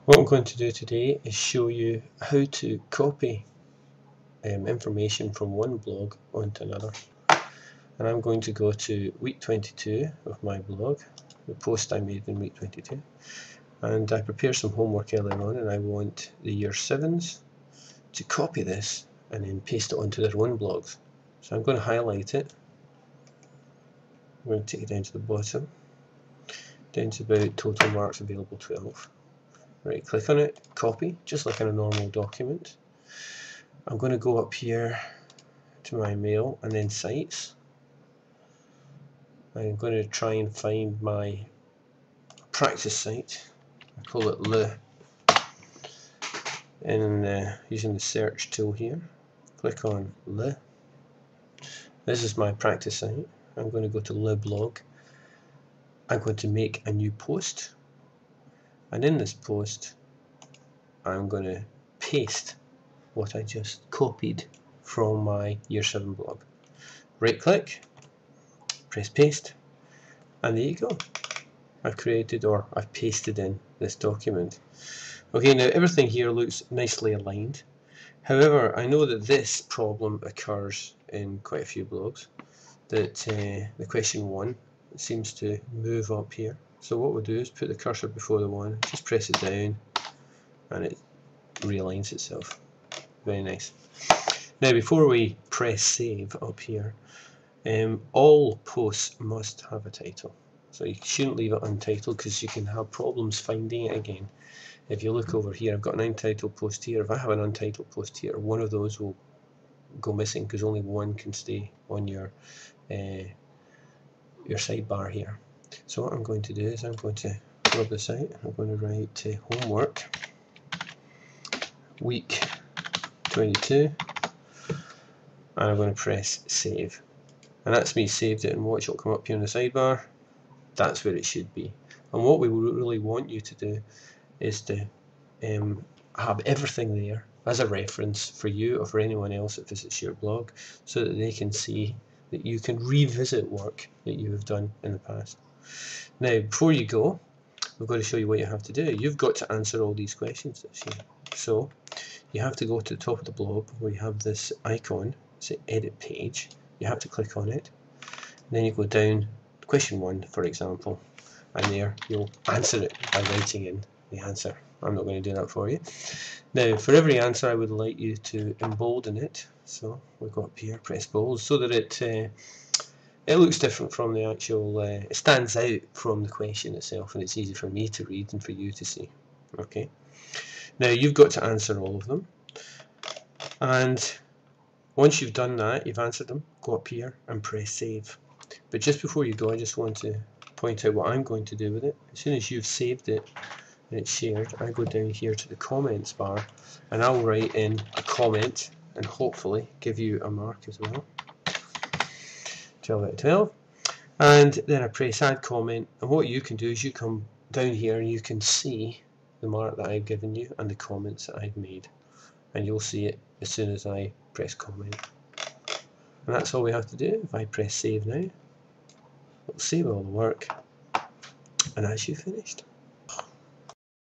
What I'm going to do today is show you how to copy information from one blog onto another. And I'm going to go to week 22 of my blog, the post I made in week 22. And I prepared some homework earlier on, and I want the year 7s to copy this and then paste it onto their own blogs. So I'm going to highlight it. I'm going to take it down to the bottom, down to about total marks available 12. Right, click on it, copy, just like in a normal document. I'm going to go up here to my mail and then sites. I'm going to try and find my practice site. I call it Le. And using the search tool here, click on Le. This is my practice site. I'm going to go to Le blog. I'm going to make a new post. And in this post, I'm going to paste what I just copied from my year 7 blog. Right click, press paste, and there you go. I've created, or I've pasted in this document. Okay, now everything here looks nicely aligned. However, I know that this problem occurs in quite a few blogs, that the question 1 seems to move up here. So what we'll do is put the cursor before the 1, just press it down, and it realigns itself. Very nice. Now before we press save up here, all posts must have a title. So you shouldn't leave it untitled, because you can have problems finding it again. If you look over here, I've got an untitled post here. If I have an untitled post here, one of those will go missing, because only one can stay on your sidebar here. So what I'm going to do is I'm going to grab the site. I'm going to write homework week 22, and I'm going to press save. And that's me saved it, and watch it'll come up here in the sidebar. That's where it should be. And what we really want you to do is to have everything there as a reference for you or for anyone else that visits your blog, so that they can see that you can revisit work that you have done in the past. Now before you go, we've got to show you what you have to do. You've got to answer all these questions this year. So you have to go to the top of the blog where you have this icon, say edit page. You have to click on it, and then you go down question 1, for example, and there you'll answer it by writing in the answer. I'm not going to do that for you. Now for every answer I would like you to embolden it. So we'll go up here, press bold, so that it looks different from the actual, it stands out from the question itself, and it's easy for me to read and for you to see. Okay. Now you've got to answer all of them, and once you've done that, you've answered them, go up here and press save. But just before you go, I just want to point out what I'm going to do with it. As soon as you've saved it and it's shared, I go down here to the comments bar, and I'll write in a comment and hopefully give you a mark as well. 12 out of 12. And then I press add comment, and what you can do is you come down here and you can see the mark that I've given you and the comments that I've made, and you'll see it as soon as I press comment. And that's all we have to do. If I press save now, it'll save all the work, and that's you finished.